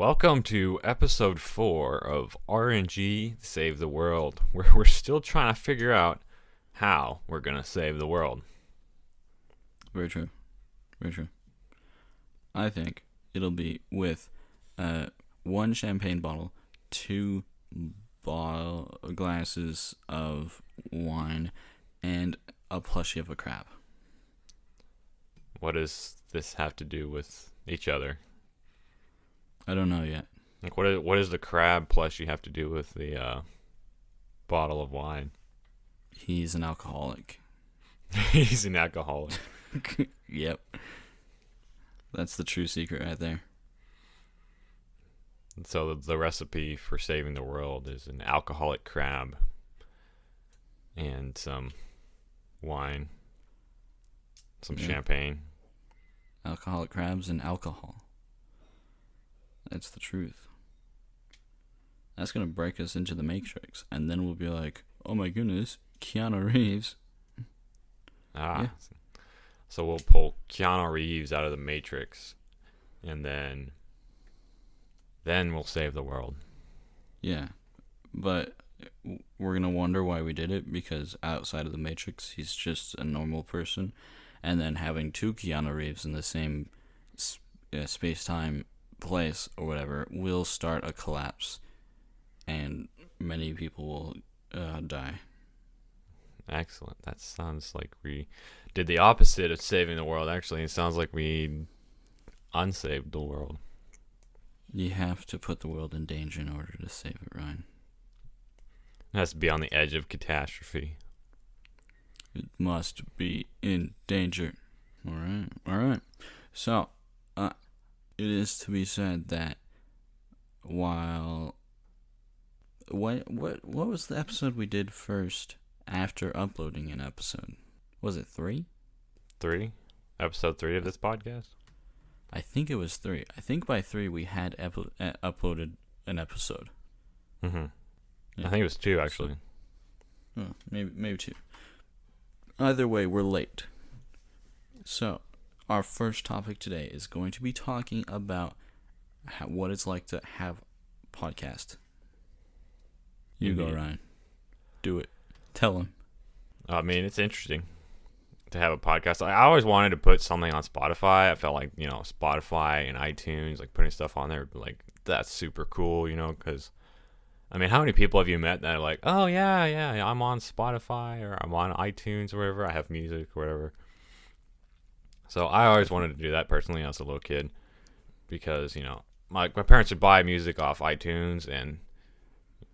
Welcome to episode 4 of RnG Save the World, where we're still trying to figure out how we're going to save the world. Very true. Very true. I think it'll be with one champagne bottle, two glasses of wine, and a plushie of a crab. What does this have to do with each other? I don't know yet. Like, what does the crab plushie have to do with the bottle of wine? He's an alcoholic. He's an alcoholic. Yep. That's the true secret right there. So the recipe for saving the world is an alcoholic crab and some wine, some champagne. Alcoholic crabs and alcohol. That's the truth. That's going to break us into the Matrix. And then we'll be like, oh my goodness, Keanu Reeves. Yeah. So we'll pull Keanu Reeves out of the Matrix. And then we'll save the world. Yeah. But we're going to wonder why we did it. Because outside of the Matrix, he's just a normal person. And then having two Keanu Reeves in the same space-time place or whatever will start a collapse, and many people will die. Excellent. That sounds like we did the opposite of saving the world. Actually, it sounds like we unsaved the world. You have to put the world in danger in order to save it, Ryan. It has to be on the edge of catastrophe. It must be in danger. All right. So, it is to be said that while what was the episode we did first after uploading an episode? Was it 3? 3? Episode 3 of this podcast? I think it was 3. I think by 3 we had uploaded an episode. Mm-hmm. Yeah. I think it was 2 actually. Maybe 2. Either way, we're late. So, our first topic today is going to be talking about what it's like to have a podcast. You go, Ryan. Do it. Tell him. I mean, it's interesting to have a podcast. I always wanted to put something on Spotify. I felt like, Spotify and iTunes, like putting stuff on there, like, that's super cool, because, I mean, how many people have you met that are like, oh, yeah, I'm on Spotify or I'm on iTunes or whatever. I have music or whatever. So I always wanted to do that personally as a little kid because, my parents would buy music off iTunes and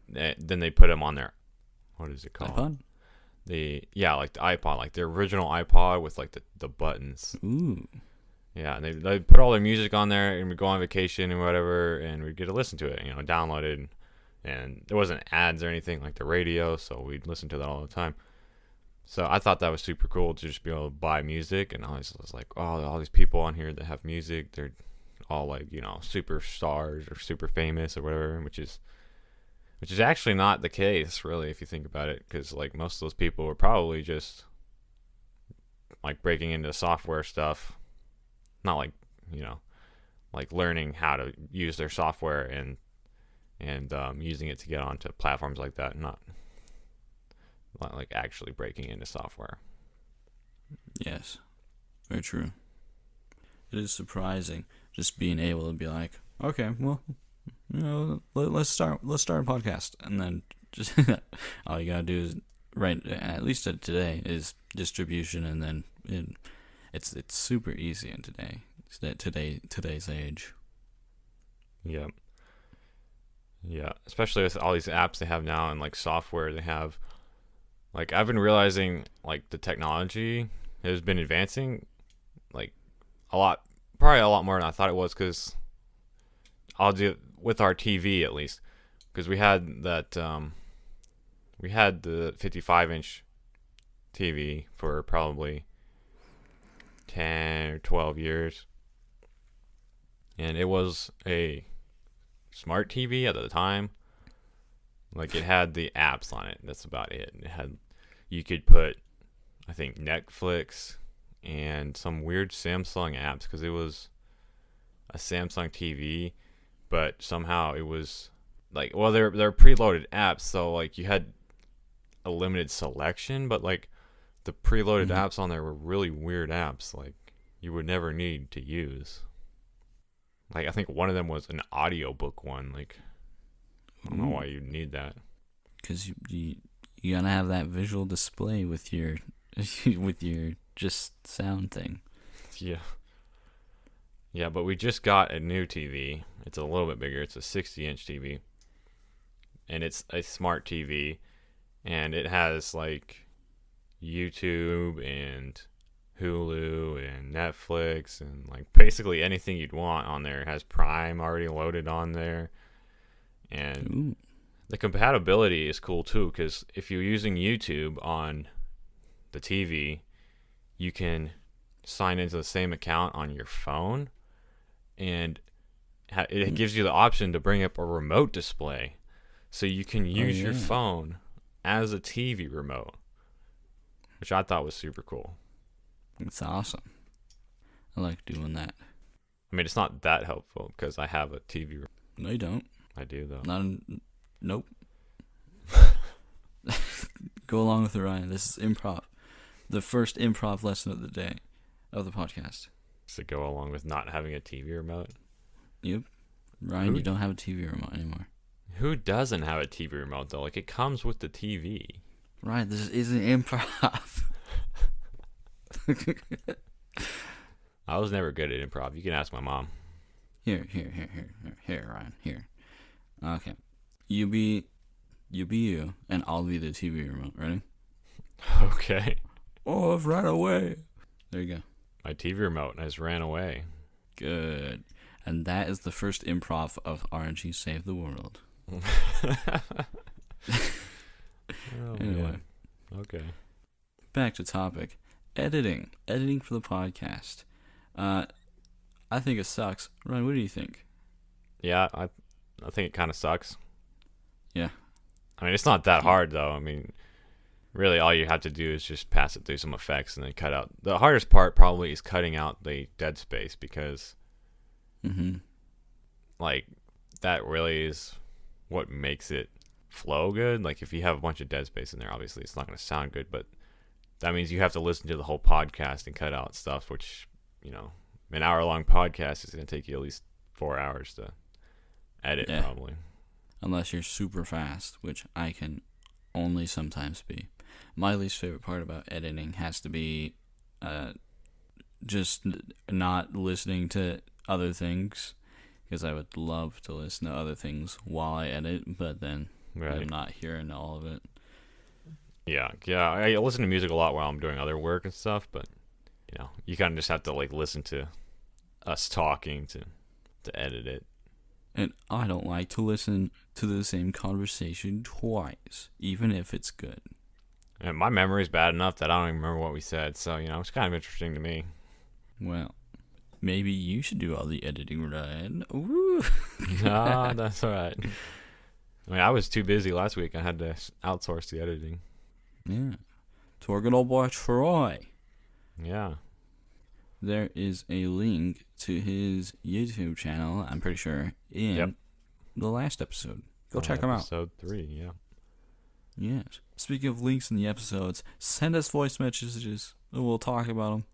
then they put them on their, what is it called? iPod? Like the iPod, like the original iPod with like the buttons. Ooh. Yeah, and they'd put all their music on there and we'd go on vacation and whatever and we'd get to listen to it, download it. And there wasn't ads or anything like the radio, so we'd listen to that all the time. So I thought that was super cool to just be able to buy music, and I was like, oh, all these people on here that have music, they're all like, superstars or super famous or whatever, which is actually not the case, really, if you think about it, because like most of those people were probably just like breaking into software stuff, not like, like learning how to use their software and using it to get onto platforms like that, not like actually breaking into software. Yes, very true. It is surprising just being able to be like, okay, well, let's start a podcast, and then just all you gotta do is at least today is distribution, and then it's super easy in today's age. Yep. Yeah, especially with all these apps they have now and like software they have. Like I've been realizing like the technology has been advancing like probably a lot more than I thought it was, because I'll do it with our TV at least, because we had the 55-inch TV for probably 10 or 12 years, and it was a smart TV at the time. Like it had the apps on it. That's about it. You could put, I think, Netflix and some weird Samsung apps, because it was a Samsung TV, but somehow it was like, well, they're preloaded apps, so like you had a limited selection, but like the preloaded apps on there were really weird apps, like you would never need to use. Like I think one of them was an audiobook one. Like I don't know why you need that. Because you gotta have that visual display with your with your just sound thing. Yeah. Yeah, but we just got a new TV. It's a little bit bigger. It's a 60-inch TV. And it's a smart TV. And it has like YouTube and Hulu and Netflix and like basically anything you'd want on there. It has Prime already loaded on there. And the compatibility is cool too, because if you're using YouTube on the TV, you can sign into the same account on your phone, and it gives you the option to bring up a remote display, so you can use your phone as a TV remote, which I thought was super cool. It's awesome. I like doing that. I mean, it's not that helpful because I have a TV remote. No, you don't. I do though. Nope. Go along with it, Ryan. This is improv. The first improv lesson of the day, of the podcast. To go along with not having a TV remote? Yep. Ryan, you don't have a TV remote anymore. Who doesn't have a TV remote, though? Like, it comes with the TV. Ryan, this isn't improv. I was never good at improv. You can ask my mom. Here, Ryan, here. Okay. You be you, and I'll be the TV remote. Ready? Okay. Oh, I've ran away. There you go. My TV remote has ran away. Good. And that is the first improv of RnG Save the World. Anyway. Man. Okay. Back to topic. Editing. Editing for the podcast. I think it sucks. Ryan, what do you think? Yeah, I think it kind of sucks. Yeah. I mean, it's not that hard, though. I mean, really, all you have to do is just pass it through some effects and then cut out. The hardest part probably is cutting out the dead space, because, like, that really is what makes it flow good. Like, if you have a bunch of dead space in there, obviously it's not going to sound good, but that means you have to listen to the whole podcast and cut out stuff, which, you know, an hour-long podcast is going to take you at least 4 hours to edit, probably. Unless you're super fast, which I can only sometimes be. My least favorite part about editing has to be just not listening to other things, because I would love to listen to other things while I edit, but then I'm not hearing all of it. Yeah, I listen to music a lot while I'm doing other work and stuff, but, you know, you kind of just have to, like, listen to us talking to edit it. And I don't like to listen to the same conversation twice, even if it's good. And my memory's bad enough that I don't even remember what we said, so, you know, it's kind of interesting to me. Well, maybe you should do all the editing, Ryan. Ooh. No, that's all right. I mean, I was too busy last week. I had to outsource the editing. Yeah. To our good old boy Troy. Yeah. There is a link to his YouTube channel, I'm pretty sure, in the last episode. Go check him out. Episode 3, yeah. Yes. Speaking of links in the episodes, send us voice messages, and we'll talk about them.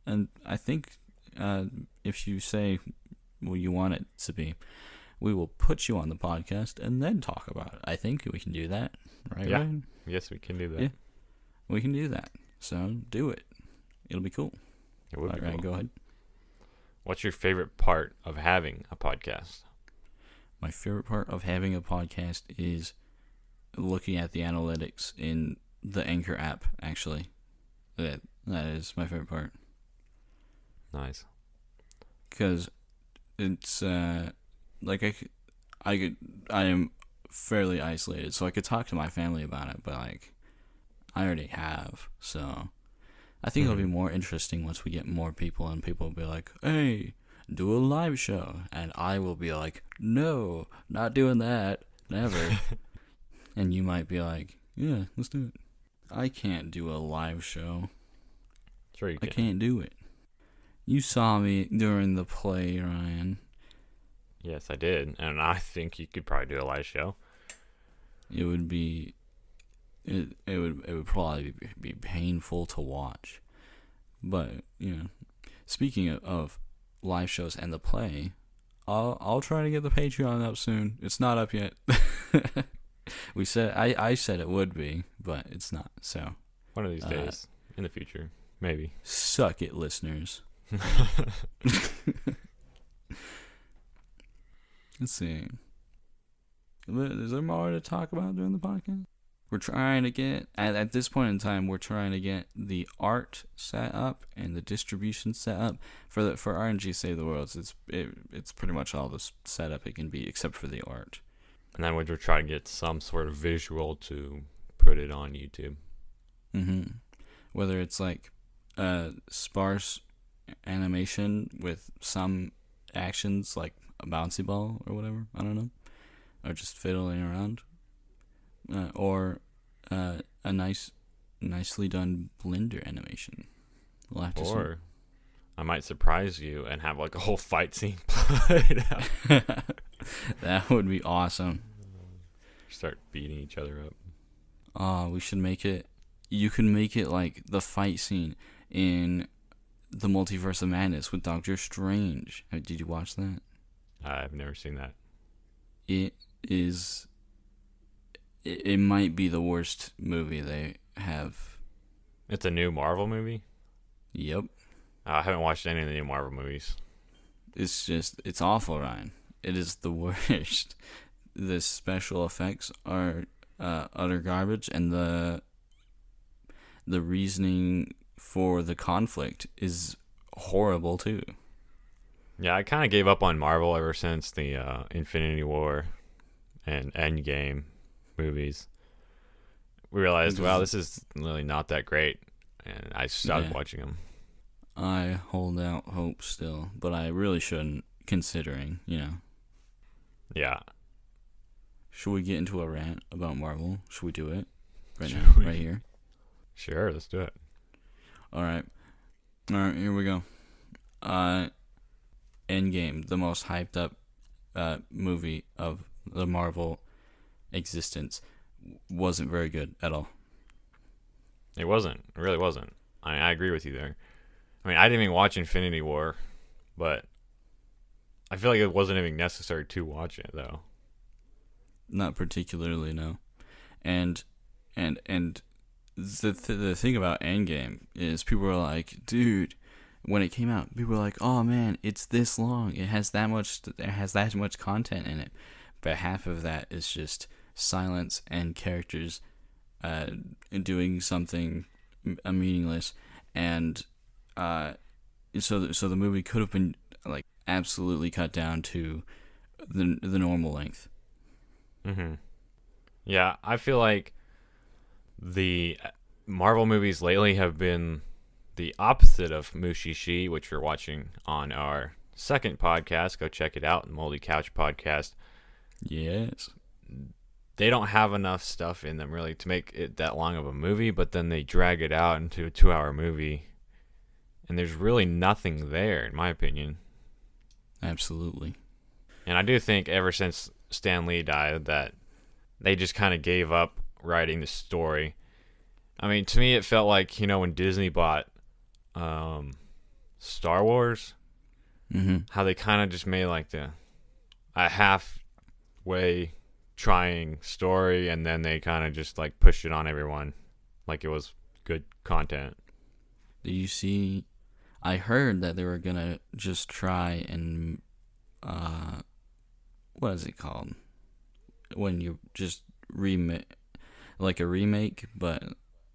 And I think if you say what you want it to be, we will put you on the podcast and then talk about it. I think we can do that, right? Yeah. Ryan? Yes, we can do that. Yeah. We can do that. So do it. It'll be cool. It would be cool. Go ahead. What's your favorite part of having a podcast? My favorite part of having a podcast is looking at the analytics in the Anchor app, actually. That is my favorite part. Nice. Because it's like I am fairly isolated, so I could talk to my family about it, but like I already have, so I think it'll be more interesting once we get more people, and people will be like, hey, do a live show, and I will be like, no, not doing that, never. And you might be like, yeah, let's do it. I can't do a live show. Sure you can. I can't do it. You saw me during the play, Ryan. Yes, I did, and I think you could probably do a live show. It would be, it would probably be painful to watch. But speaking of live shows and the play, I'll try to get the Patreon up soon. It's not up yet. I said it would be, but it's not. So one of these days in the future, maybe. Suck it, listeners. Let's see. Is there more to talk about during the podcast? We're trying to get, at this point in time, we're trying to get the art set up and the distribution set up for RnG Save the Worlds. It's pretty much all the setup it can be, except for the art. And then we're trying to get some sort of visual to put it on YouTube. Mm-hmm. Whether it's like sparse animation with some actions, like a bouncy ball or whatever, I don't know, or just fiddling around. Or a nicely done Blender animation. We'll have to see. Or I might surprise you and have like a whole fight scene played out. That would be awesome. Start beating each other up. We should make it. You can make it like the fight scene in the Multiverse of Madness with Doctor Strange. Did you watch that? I've never seen that. It is. It might be the worst movie they have. It's a new Marvel movie? Yep. I haven't watched any of the new Marvel movies. It's awful, Ryan. It is the worst. The special effects are utter garbage, and the reasoning for the conflict is horrible, too. Yeah, I kind of gave up on Marvel ever since the Infinity War and Endgame movies. We realized, wow, this is really not that great, and I stopped watching them. I hold out hope still, but I really shouldn't, considering, Yeah. Should we get into a rant about Marvel? Should we do it right Should now, we? right here? Sure, let's do it. All right, here we go. Endgame, the most hyped up movie of the Marvel existence, wasn't very good at all. It wasn't. It really wasn't. I agree with you there. I mean, I didn't even watch Infinity War, but I feel like it wasn't even necessary to watch it, though. Not particularly, no. And the thing about Endgame is people were like, dude, when it came out, people were like, oh man, it's this long. It has that much content in it. But half of that is just silence and characters doing something meaningless, and so the movie could have been like absolutely cut down to the normal length. Mm-hmm. Yeah, I feel like the Marvel movies lately have been the opposite of Mushishi, which we're watching on our second podcast. Go check it out, the Moldy Couch Podcast. Yes. They don't have enough stuff in them really to make it that long of a movie, but then they drag it out into a 2-hour movie, and there's really nothing there, in my opinion. Absolutely. And I do think ever since Stan Lee died that they just kind of gave up writing the story. I mean, to me it felt like, when Disney bought Star Wars, how they kind of just made like a halfway trying story, and then they kind of just like pushed it on everyone like it was good content. Did you see? I heard that they were gonna just try and what is it called when you just remake, like a remake, but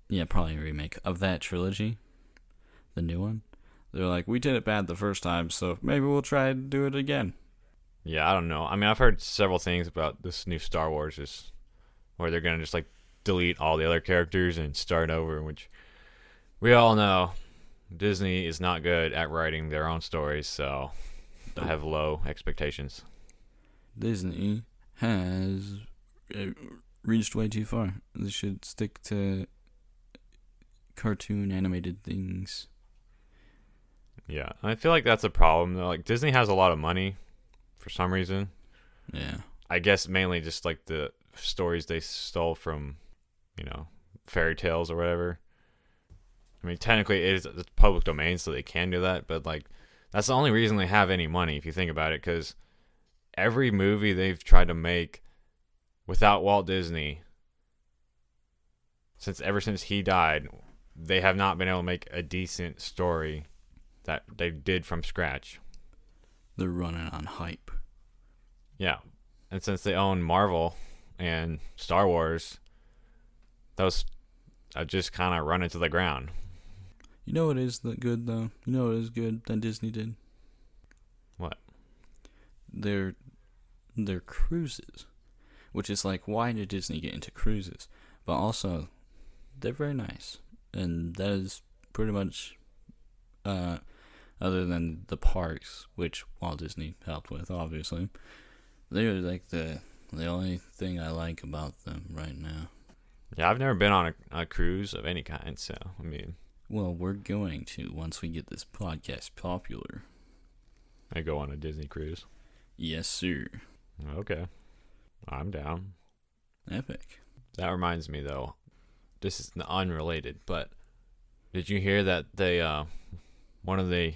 yeah, probably a remake of that trilogy, the new one. They're like, we did it bad the first time, so maybe we'll try to do it again. Yeah, I don't know. I mean, I've heard several things about this new Star Wars where they're going to just like delete all the other characters and start over, which we all know Disney is not good at writing their own stories, so I have low expectations. Disney has reached way too far. They should stick to cartoon animated things. Yeah, I feel like that's a problem though. Like Disney has a lot of money for some reason. Yeah. I guess mainly just like the stories they stole from, fairy tales or whatever. I mean, technically it is a public domain, so they can do that, but like that's the only reason they have any money if you think about it, because every movie they've tried to make without Walt Disney, ever since he died, they have not been able to make a decent story that they did from scratch. They're running on hype. Yeah. And since they own Marvel and Star Wars, those just kind of run into the ground. You know what is good, though? You know what is good that Disney did? What? Their cruises. Which is like, why did Disney get into cruises? But also, they're very nice. And that is pretty much, other than the parks, which Walt Disney helped with, obviously. They're like the only thing I like about them right now. Yeah, I've never been on a cruise of any kind, so, I mean... Well, we're going to once we get this podcast popular. I go on a Disney cruise. Yes, sir. Okay. I'm down. Epic. That reminds me, though. This is unrelated, but did you hear that they, one of the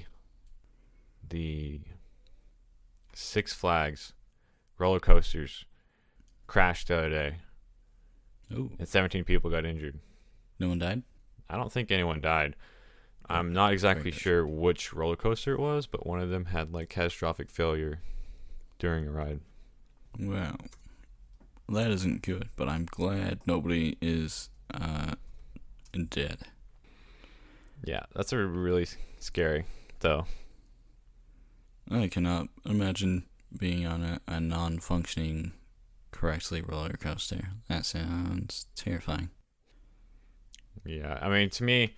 Six Flags roller coasters crashed the other day? Oh. And 17 people got injured. No one died? I don't think anyone died. I'm not exactly sure which roller coaster it was, but one of them had like catastrophic failure during a ride. Wow. That isn't good, but I'm glad nobody is dead. Yeah, that's a really scary, though. I cannot imagine being on a non-functioning correctly roller coaster. That sounds terrifying. Yeah, I mean, to me,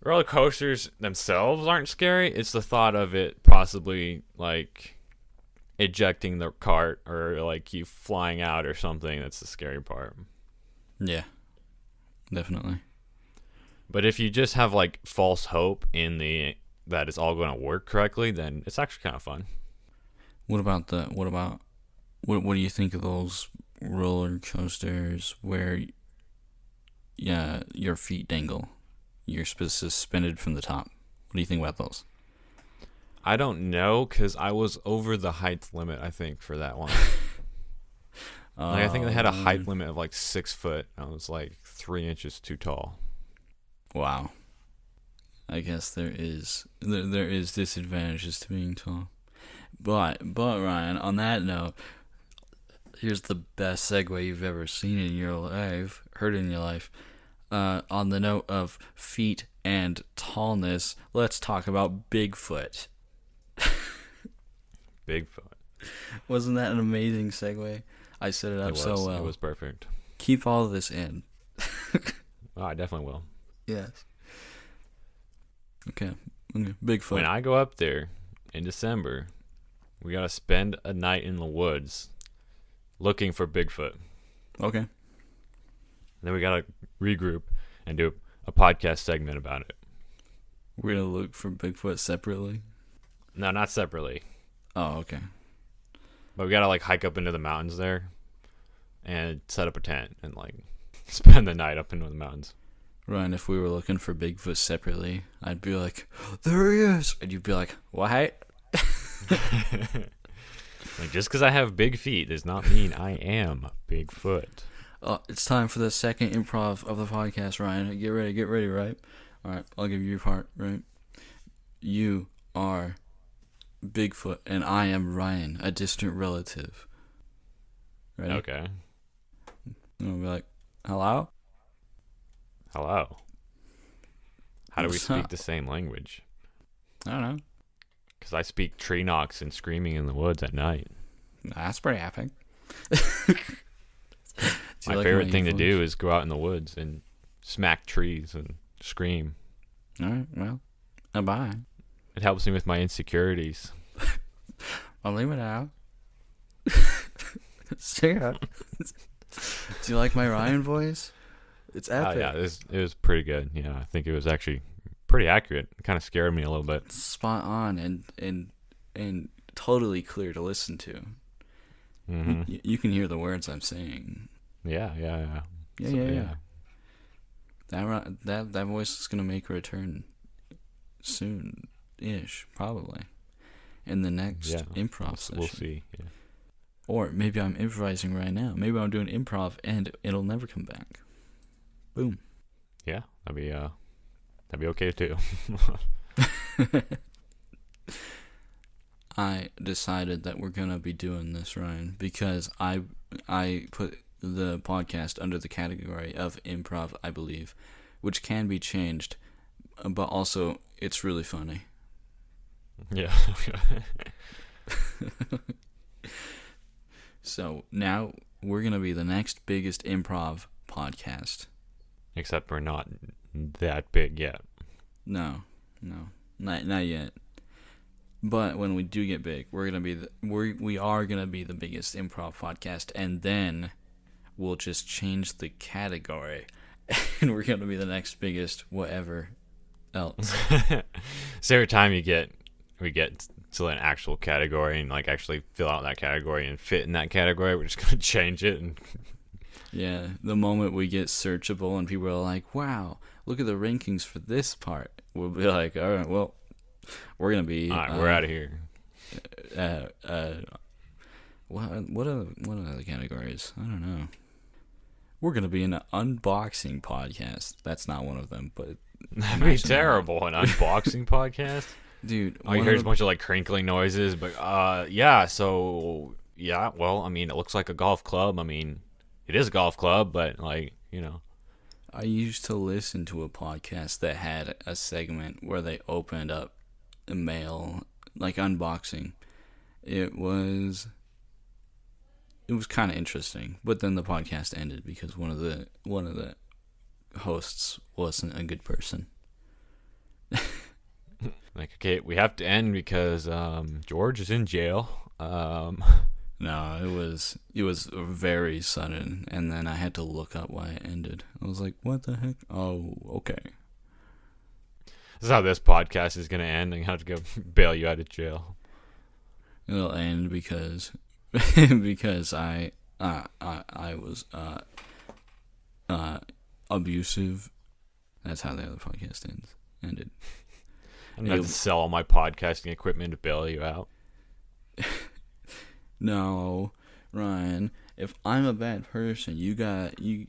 roller coasters themselves aren't scary. It's the thought of it possibly, like, ejecting the cart or, like, you flying out or something that's the scary part. Yeah, definitely. But if you just have, like, false hope that it's all going to work correctly, then it's actually kind of fun. What do you think of those roller coasters where your feet dangle? You're suspended from the top. What do you think about those? I don't know, because I was over the height limit, I think, for that one. I think they had a height limit of like 6 foot. I was like 3 inches too tall. Wow. I guess there is disadvantages to being tall. But Ryan, on that note, here's the best segue you've ever seen in your life, heard in your life. On the note of feet and tallness, let's talk about Bigfoot. Bigfoot. Wasn't that an amazing segue? I set it up so well. It was perfect. Keep all of this in. Oh, I definitely will. Yes. Okay. Bigfoot. When I go up there in December, we gotta spend a night in the woods looking for Bigfoot. Okay. And then we gotta regroup and do a podcast segment about it. We're gonna look for Bigfoot separately? No, not separately. Oh, okay. But we gotta like hike up into the mountains there and set up a tent and like spend the night up into the mountains. Ryan, if we were looking for Bigfoot separately, I'd be like, there he is! And you'd be like, what? Like, just because I have big feet does not mean I am Bigfoot. It's time for the second improv of the podcast, Ryan. Get ready, right? Alright, I'll give you your part, right? You are Bigfoot, and I am Ryan, a distant relative. Ready? Okay. And I'll be like, hello? Hello. How do we What's speak up? the same language? I don't know. Because I speak tree knocks and screaming in the woods at night. That's pretty epic. My favorite thing to do is go out in the woods and smack trees and scream. Alright, well, bye. It helps me with my insecurities. I'll leave it out. See ya. Do you like my Ryan voice? It's epic. Yeah, it was pretty good. Yeah, I think it was actually pretty accurate. It kind of scared me a little bit. Spot on and totally clear to listen to. Mm-hmm. You can hear the words I'm saying. Yeah. Yeah. That voice is gonna make a return soon-ish, probably, in the next improv session. We'll see. Yeah. Or maybe I'm improvising right now. Maybe I'm doing improv and it'll never come back. Boom. Yeah, that'd be okay too. I decided that we're gonna be doing this, Ryan, because I put the podcast under the category of improv, I believe, which can be changed, but also it's really funny. Yeah. So now we're gonna be the next biggest improv podcast. Except we're not that big yet. No, not yet. But when we do get big, we are gonna be the biggest improv podcast, and then we'll just change the category, and we're gonna be the next biggest whatever else. So every time we get to an actual category and like actually fill out that category and fit in that category, we're just gonna change it. And yeah, the moment we get searchable and people are like, "Wow, look at the rankings for this part," we'll be like, "All right, well, we're gonna be all right, we're out of here." What are the categories? I don't know. We're gonna be an unboxing podcast. That's not one of them, but that'd be terrible. An unboxing podcast, dude. You hear a bunch of like crinkling noises, but yeah. So yeah, well, I mean, it looks like a golf club. I mean, it is a golf club, but like, you know. I used to listen to a podcast that had a segment where they opened up a mail, like unboxing. It was kind of interesting, but then the podcast ended because one of the hosts wasn't a good person. Like, okay, we have to end because George is in jail. No, it was very sudden, and then I had to look up why it ended. I was like, what the heck? Oh, okay. This is how this podcast is gonna end. I'm gonna have to go bail you out of jail. It'll end because I was abusive. That's how the other podcast ended. I'm gonna have to sell all my podcasting equipment to bail you out. No, Ryan. If I'm a bad person, I'm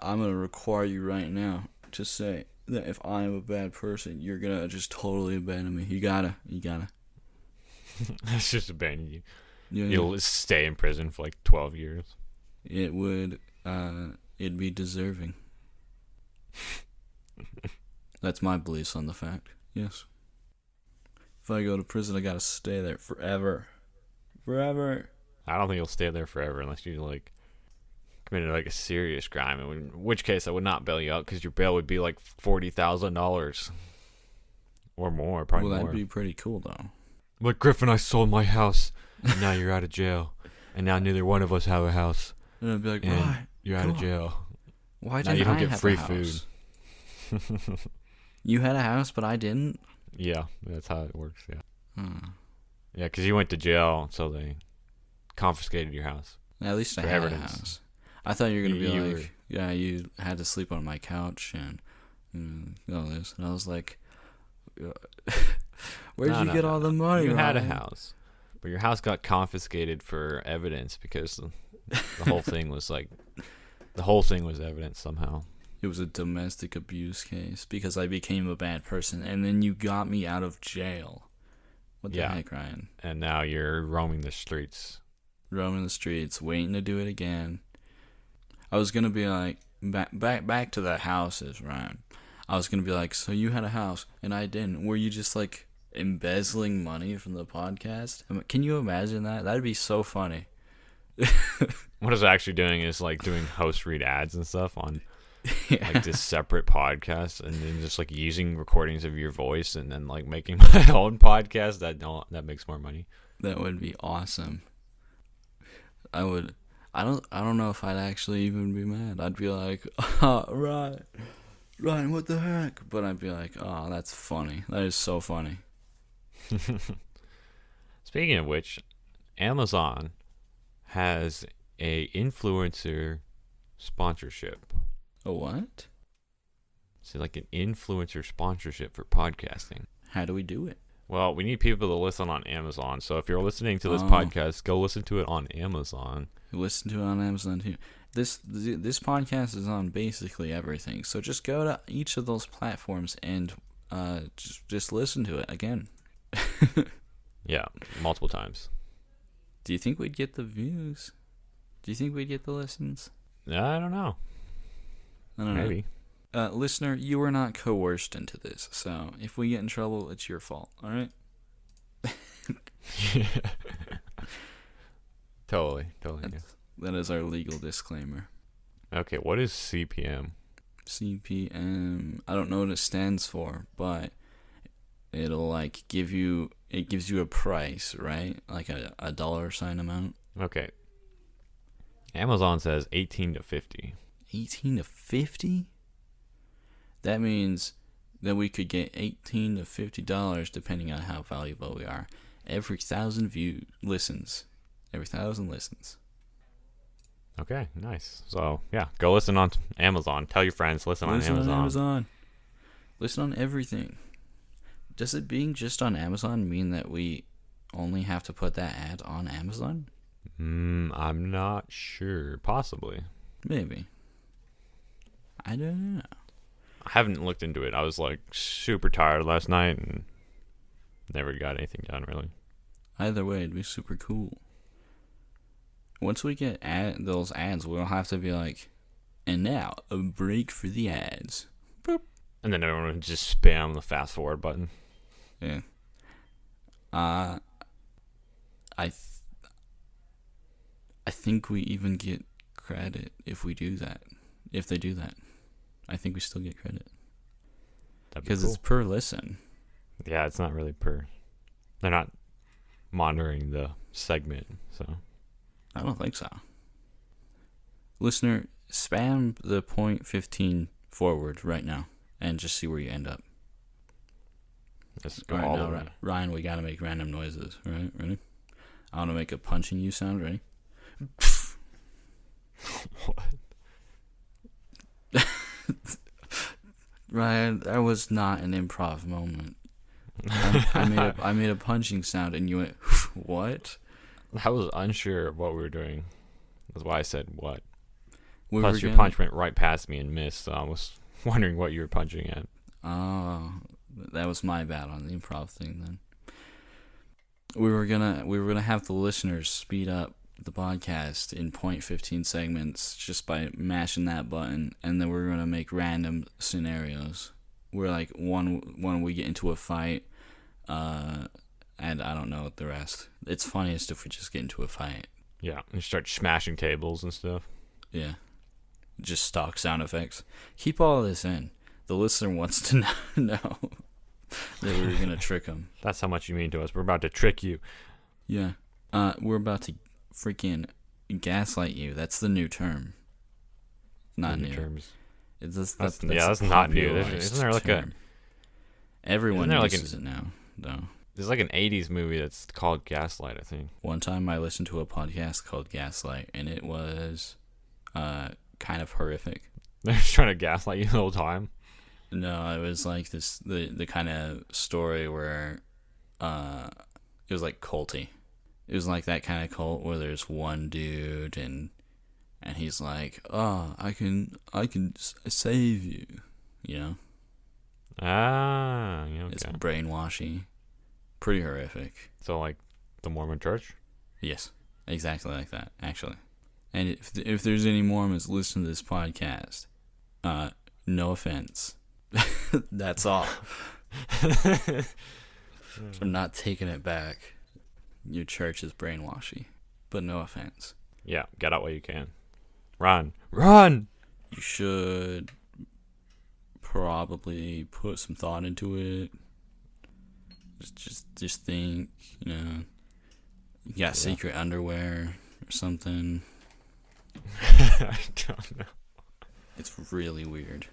gonna require you right now to say that if I'm a bad person, you're gonna just totally abandon me. You gotta. That's just abandon you. Yeah. You'll stay in prison for like 12 years. It would. It'd be deserving. That's my beliefs on the fact. Yes. If I go to prison, I gotta stay there forever. Forever. I don't think you'll stay there forever unless you like committed like a serious crime, in which case I would not bail you out because your bail would be like $40,000 or more, probably more. Well, that'd be pretty cool though. Like, Griffin, I sold my house, and now you're out of jail, and now neither one of us have a house. And I'd be like, and why? You're out of jail. Why now didn't you don't I get have free a house? food. You had a house, but I didn't? Yeah, that's how it works, yeah. Hmm. Yeah, because you went to jail, so they confiscated your house. At least I for had evidence. a house. I thought you were going to be You like, yeah, you had to sleep on my couch and all this. And I was like, where'd you get all the money? You had a Ryan? house, but your house got confiscated for evidence because the whole thing was like, the whole thing was evidence somehow. It was a domestic abuse case because I became a bad person, and then you got me out of jail. What the heck, Ryan? And now you're roaming the streets. Roaming the streets, waiting to do it again. I was gonna be like, back to the houses, Ryan. I was gonna be like, so you had a house and I didn't. Were you just like embezzling money from the podcast? Can you imagine that? That'd be so funny. What I was actually doing is like doing host read ads and stuff on like this separate podcast, and then just like using recordings of your voice, and then like making my own podcast that makes more money. That would be awesome. I don't know if I'd actually even be mad. I'd be like, oh, Ryan, what the heck? But I'd be like, oh, that's funny. That is so funny. It's Speaking of which, Amazon has a influencer sponsorship. A what? So like an influencer sponsorship for podcasting. How do we do it? Well, we need people to listen on Amazon. So if you're listening to this podcast, go listen to it on Amazon. Listen to it on Amazon too. This podcast is on basically everything. So just go to each of those platforms and just listen to it again. Yeah, multiple times. Do you think we'd get the views? Do you think we'd get the listens? I don't know. I don't know. Maybe. Listener, you were not coerced into this, so if we get in trouble, it's your fault, alright? Totally. Yeah. That is our legal disclaimer. Okay, what is CPM? CPM, I don't know what it stands for, but it'll like gives you a price, right? Like a dollar sign amount. Okay. Amazon says 18 to 50. 18 to 50? That means that we could get $18 to $50 depending on how valuable we are. Every 1,000 listens. Every 1,000 listens. Okay, nice. So, yeah, go listen on Amazon. Tell your friends, listen on Amazon. Listen on everything. Does it being just on Amazon mean that we only have to put that ad on Amazon? I'm not sure. Possibly. Maybe. I don't know. I haven't looked into it. I was like super tired last night and never got anything done really. Either way, it'd be super cool. Once we get those ads, we'll have to be like, and now a break for the ads. Boop. And then everyone would just spam the fast forward button. Yeah. I think we even get credit if we do that. If they do that, I think we still get credit. Because cool. It's per listen. Yeah, it's not really per. They're not monitoring the segment, so. I don't think so. Listener, spam the 0.15 forward right now and just see where you end up. Let's go all the way. Ryan, we gotta make random noises, right? Ready? I want to make a punching you sound. Ready? What? Ryan, that was not an improv moment. I made a punching sound and you went, what? I was unsure of what we were doing. That's why I said what. Plus, your punch went right past me and missed, so I was wondering what you were punching at. Oh, that was my bad on the improv thing then. We were gonna have the listeners speed up the podcast in 0.15 segments just by mashing that button, and then we're gonna make random scenarios where like one we get into a fight, and I don't know the rest. It's funniest if we just get into a fight. Yeah, and start smashing tables and stuff. Yeah, just stock sound effects. Keep all of this in. The listener wants to know that we're gonna trick them. That's how much you mean to us. We're about to trick you. Yeah, we're about to freaking gaslight you. That's the new term. Not new terms. That's not new. Isn't there like term. Everyone uses it now, though. There's like an 80s movie that's called Gaslight, I think. One time I listened to a podcast called Gaslight, and it was kind of horrific. They're just trying to gaslight you the whole time? No, it was like the kind of story where it was like culty. It was like that kind of cult where there's one dude and he's like, "Oh, I can save you," you know? Ah, yeah, okay. It's brainwashy. Pretty horrific. So like the Mormon Church? Yes, exactly like that, actually. And if there's any Mormons listening to this podcast, no offense. That's all. I'm not taking it back. Your church is brainwashy, but no offense. Yeah, get out while you can. Run! You should probably put some thought into it. Just think, you know, you got secret underwear or something. I don't know. It's really weird.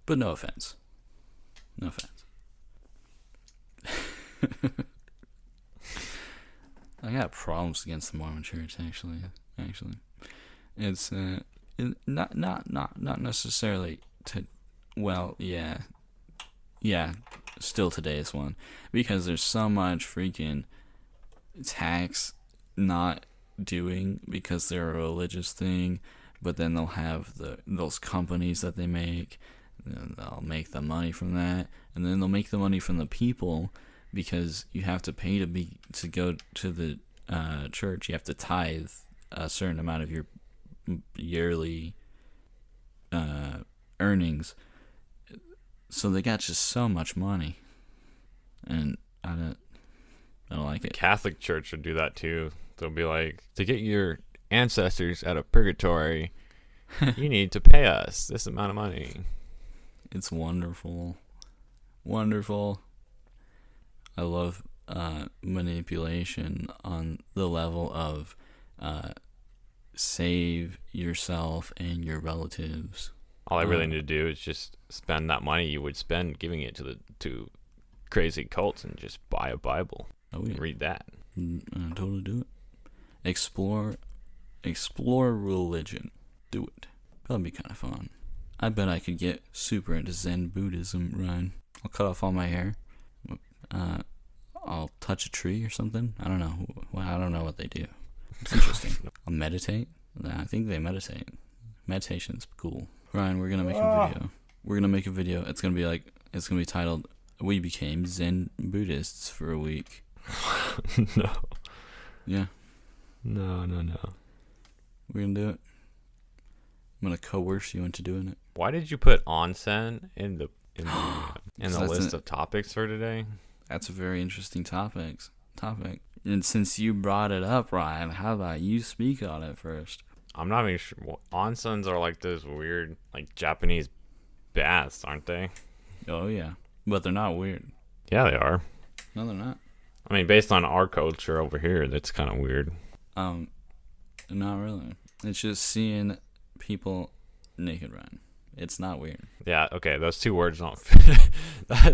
But no offense. No offense. I got problems against the Mormon Church. Actually, it's not necessarily to. Well, yeah, still today's one, because there's so much freaking tax not doing because they're a religious thing, but then they'll have those companies that they make, and they'll make the money from that, and then they'll make the money from the people because you have to pay to go to the church. You have to tithe a certain amount of your yearly earnings. So they got just so much money, and I don't like it. The Catholic Church would do that too. They'll be like, to get your ancestors out of purgatory, you need to pay us this amount of money. It's wonderful. Wonderful. I love manipulation on the level of save yourself and your relatives. All I really need to do is just spend that money you would spend giving it to crazy cults and just buy a Bible. Oh, yeah. Read that. Totally do it. Explore religion. Do it. That'll be kind of fun. I bet I could get super into Zen Buddhism, Ryan. I'll cut off all my hair. I'll touch a tree or something. I don't know. Well, I don't know what they do. It's interesting. I'll meditate. I think they meditate. Meditation's cool. Ryan, we're gonna make a video. It's gonna be titled "We Became Zen Buddhists for a Week." No. Yeah. No. We're gonna do it. I'm gonna coerce you into doing it. Why did you put onsen in the list of topics for today? That's a very interesting topic. And since you brought it up, Ryan, how about you speak on it first? I'm not even sure. Well, onsens are like those weird, like Japanese baths, aren't they? Oh yeah, but they're not weird. Yeah, they are. No, they're not. I mean, based on our culture over here, that's kind of weird. Not really. It's just seeing people naked, Ryan. It's not weird. Yeah, okay, those two words don't fit.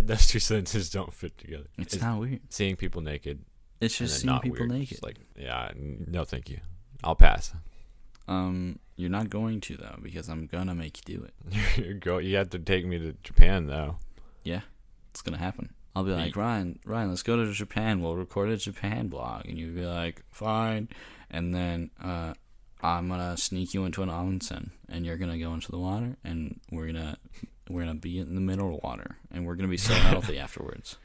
Those two sentences don't fit together. It's not weird. Seeing people naked. It's just seeing people naked. Just like, yeah, no, thank you. I'll pass. You're not going to though, because I'm gonna make you do it. You have to take me to Japan though. Yeah, it's gonna happen. I'll be like, Ryan, let's go to Japan. We'll record a Japan blog, and you'll be like, fine. And then I'm gonna sneak you into an onsen, and you're gonna go into the water, and we're gonna be in the mineral water, and we're gonna be so healthy afterwards.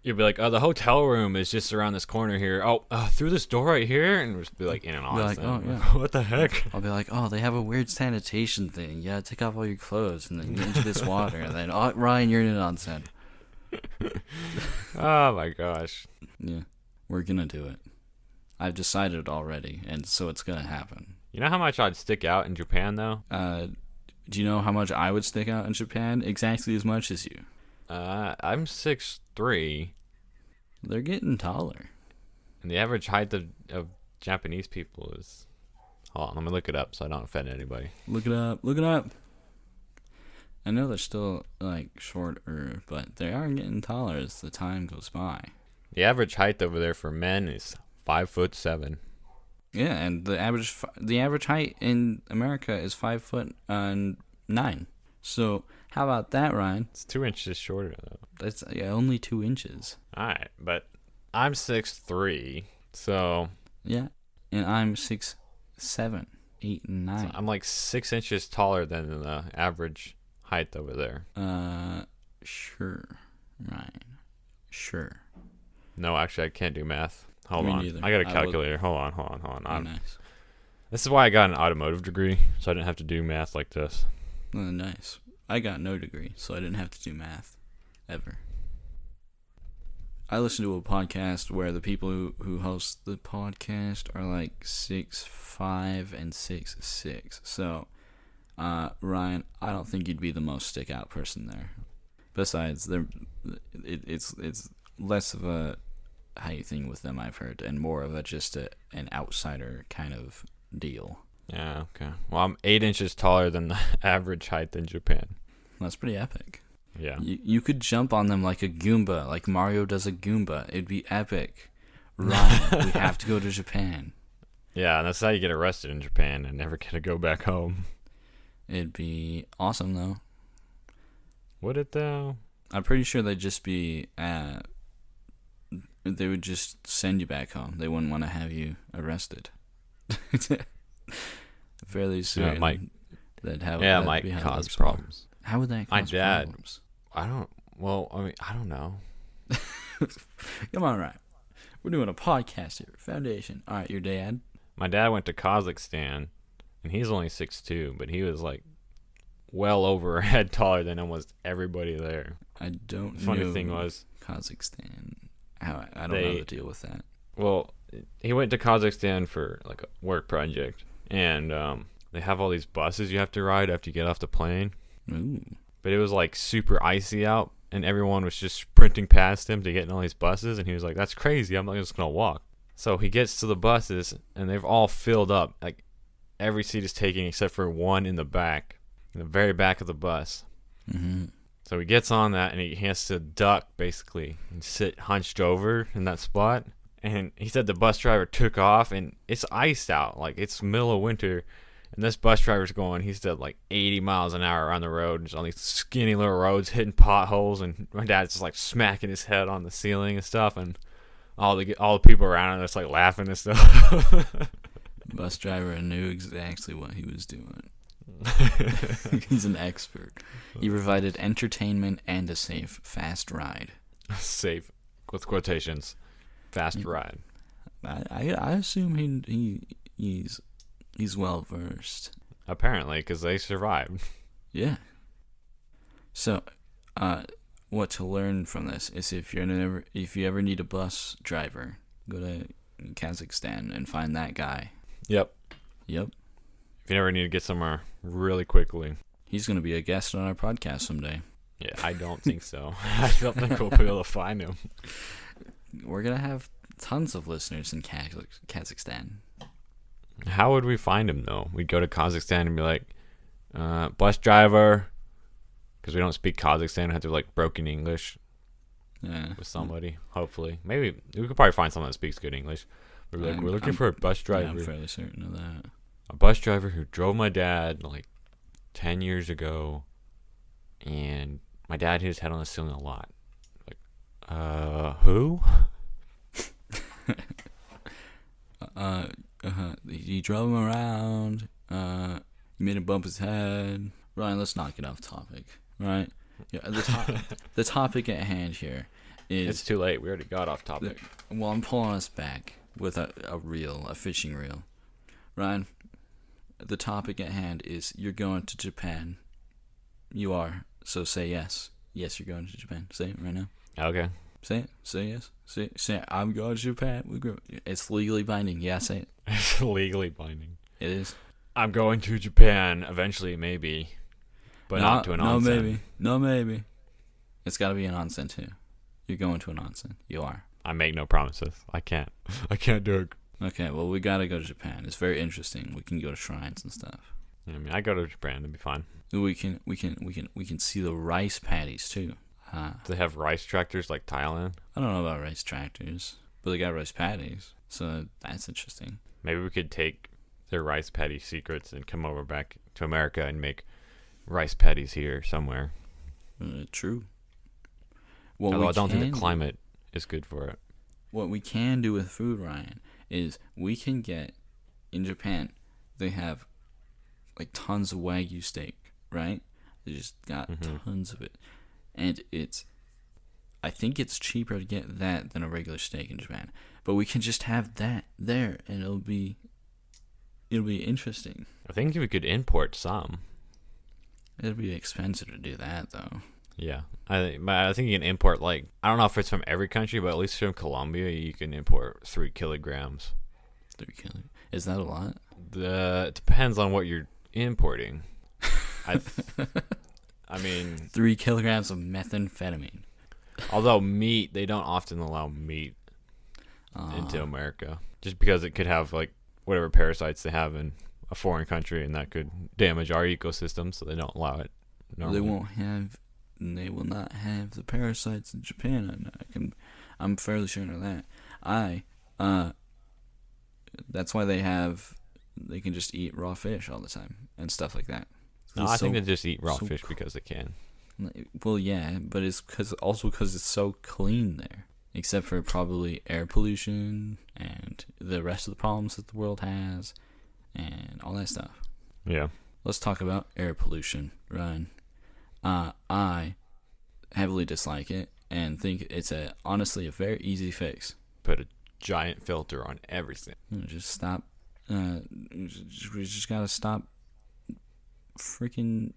You'd be like, oh, the hotel room is just around this corner here. Oh, through this door right here? And we'd just be like, in an onsen. Like, oh, yeah. What the heck? I'll be like, oh, they have a weird sanitation thing. Yeah, take off all your clothes and then get into this water. And then, oh, Ryan, you're in an onsen. Oh, my gosh. Yeah, we're going to do it. I've decided already, and so it's going to happen. You know how much I'd stick out in Japan, though? Do you know how much I would stick out in Japan? Exactly as much as you. I'm 6'3". They're getting taller. And the average height of Japanese people is... Hold on, let me look it up so I don't offend anybody. Look it up. I know they're still, like, shorter, but they are getting taller as the time goes by. The average height over there for men is 5'7". Yeah, and the average height in America is 5'9". So... How about that, Ryan? It's 2 inches shorter, though. That's only 2 inches. All right, but I'm 6'3", so... Yeah, and I'm 6'7", 8, and 9. So I'm like 6 inches taller than the average height over there. Sure, Ryan. Sure. No, actually, I can't do math. Hold on. Neither. I got a calculator. Hold on. Oh, nice. This is why I got an automotive degree, so I didn't have to do math like this. Oh, nice. I got no degree, so I didn't have to do math, ever. I listen to a podcast where the people who host the podcast are like 6'5" and 6'6". So, Ryan, I don't think you'd be the most stick out person there. Besides, it's less of a height thing with them, I've heard, and more of a just an outsider kind of deal. Yeah, okay. Well, I'm 8 inches taller than the average height in Japan. That's pretty epic. Yeah. You could jump on them like a Goomba, like Mario does a Goomba. It'd be epic. Ryan, we have to go to Japan. Yeah, and that's how you get arrested in Japan and never get to go back home. It'd be awesome, though. Would it, though? I'm pretty sure they'd just be... they would just send you back home. They wouldn't want to have you arrested. Fairly soon. Yeah, it might. That'd might be how cause works. problems. How would that cause My dad. problems? I don't know. Come on, Ryan. We're doing a podcast here. Foundation. All right, your dad? My dad went to Kazakhstan, and he's only 6'2", but he was like well over a head taller than almost everybody there. I don't know. Funny thing was, Kazakhstan. I don't know how to deal with that. Well, he went to Kazakhstan for like a work project, and they have all these buses you have to ride after you get off the plane. Ooh. But it was like super icy out, and everyone was just sprinting past him to get in all these buses, and he was like, "That's crazy. I'm not just gonna walk." So he gets to the buses, and they've all filled up. Like every seat is taken except for one in the back, in the very back of the bus. Mm-hmm. So he gets on that, and he has to duck basically and sit hunched over in that spot. And he said the bus driver took off, and it's iced out, like it's middle of winter. And this bus driver's going, he said, like 80 miles an hour on the road, just on these skinny little roads, hitting potholes, and my dad's just like smacking his head on the ceiling and stuff, and all the people around him are just like laughing and stuff. Bus driver knew exactly what he was doing. He's an expert. He provided entertainment and a safe, fast ride. Safe, with quotations, fast ride. I assume he's well versed. Apparently, because they survived. Yeah. So, what to learn from this is if you ever need a bus driver, go to Kazakhstan and find that guy. Yep. Yep. If you ever need to get somewhere really quickly. He's going to be a guest on our podcast someday. Yeah, I don't think so. I don't think we'll be able to find him. We're going to have tons of listeners in Kazakhstan. How would we find him, though? We'd go to Kazakhstan and be like, bus driver, because we don't speak Kazakhstan. We have to like broken English with somebody, hopefully. Maybe we could probably find someone that speaks good English. We're looking for a bus driver. Yeah, I'm fairly certain of that. A bus driver who drove my dad like 10 years ago, and my dad hit his head on the ceiling a lot. Like, who? He drove him around. He made him bump his head. Ryan, let's not get off topic, right? Yeah, the topic at hand here is... It's too late. We already got off topic. Well, I'm pulling us back with a fishing reel. Ryan, the topic at hand is you're going to Japan. You are. So say yes. Yes, you're going to Japan. Say it right now. Okay. Say it. Say yes. Say it. I'm going to Japan. It's legally binding. Yeah, say it. It's legally binding. It is. I'm going to Japan eventually, maybe. But not to an onsen. No, maybe. It's got to be an onsen, too. You're going to an onsen. You are. I make no promises. I can't do it. Okay, well, we got to go to Japan. It's very interesting. We can go to shrines and stuff. I mean, I go to Japan. It'd be fun. We can see the rice paddies, too. Do they have rice tractors like Thailand? I don't know about rice tractors, but they got rice paddies, so that's interesting. Maybe we could take their rice paddy secrets and come over back to America and make rice paddies here somewhere. True. Although I don't think the climate is good for it. What we can do with food, Ryan, is we can get, in Japan, they have like tons of Wagyu steak, right? They just got tons of it. And I think it's cheaper to get that than a regular steak in Japan. But we can just have that there, and it'll be interesting. I think we could import some. It'll be expensive to do that, though. Yeah, I think you can import, like, I don't know if it's from every country, but at least from Colombia, you can import 3 kilograms. 3 kilograms? Is that a lot? It depends on what you're importing. I mean... 3 kilograms of methamphetamine. Although meat, they don't often allow meat into America. Just because it could have, like, whatever parasites they have in a foreign country, and that could damage our ecosystem, so they don't allow it normally. They will not have the parasites in Japan. I'm fairly sure of that. I That's why they can just eat raw fish all the time and stuff like that. No, I think they just eat raw fish because they can. Well, yeah, but it's because it's so clean there, except for probably air pollution and the rest of the problems that the world has, and all that stuff. Yeah. Let's talk about air pollution, Ryan. I heavily dislike it and think it's honestly a very easy fix. Put a giant filter on everything. Just stop. We just gotta stop freaking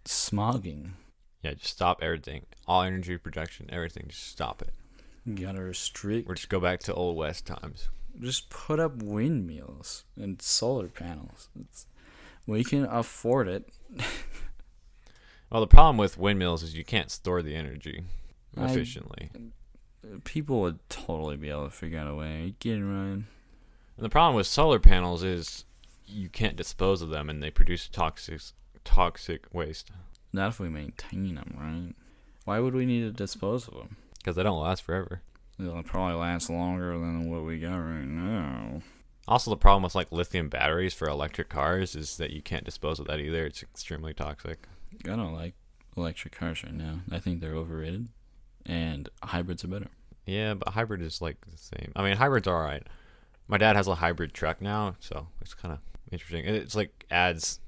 smogging. Yeah, just stop everything. All energy production, everything. Just stop it. You gotta restrict. Or just go back to Old West times. Just put up windmills and solar panels. We can afford it. Well, the problem with windmills is you can't store the energy efficiently. People would totally be able to figure out a way. Are you kidding, Ryan? And the problem with solar panels is you can't dispose of them, and they produce toxic waste. Not if we maintain them, right? Why would we need to dispose of them? Because they don't last forever. They'll probably last longer than what we got right now. Also, the problem with like lithium batteries for electric cars is that you can't dispose of that either. It's extremely toxic. I don't like electric cars right now. I think they're overrated, and hybrids are better. Yeah, but hybrid is like the same. I mean, hybrids are alright. My dad has a hybrid truck now, so it's kind of interesting. It's like adds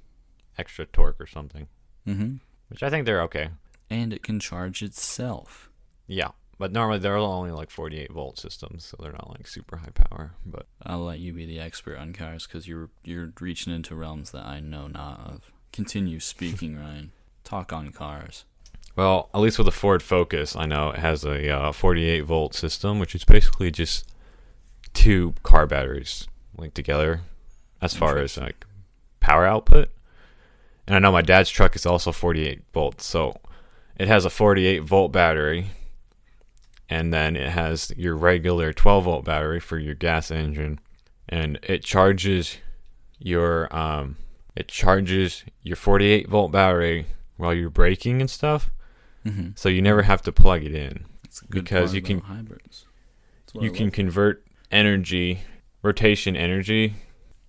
extra torque or something. Mm-hmm. Which I think they're okay. And it can charge itself. Yeah, but normally they're only like 48 volt systems, so they're not like super high power. But I'll let you be the expert on cars because you're reaching into realms that I know not of. Continue speaking, Ryan. Talk on cars. Well, at least with the Ford Focus, I know it has a 48 volt system, which is basically just 2 car batteries linked together as far as like power output. And I know my dad's truck is also 48 volts, so it has a 48 volt battery, and then it has your regular 12 volt battery for your gas engine, and it charges your 48 volt battery while you're braking and stuff. Mm-hmm. So you never have to plug it in because you can hybrids. You can convert rotation energy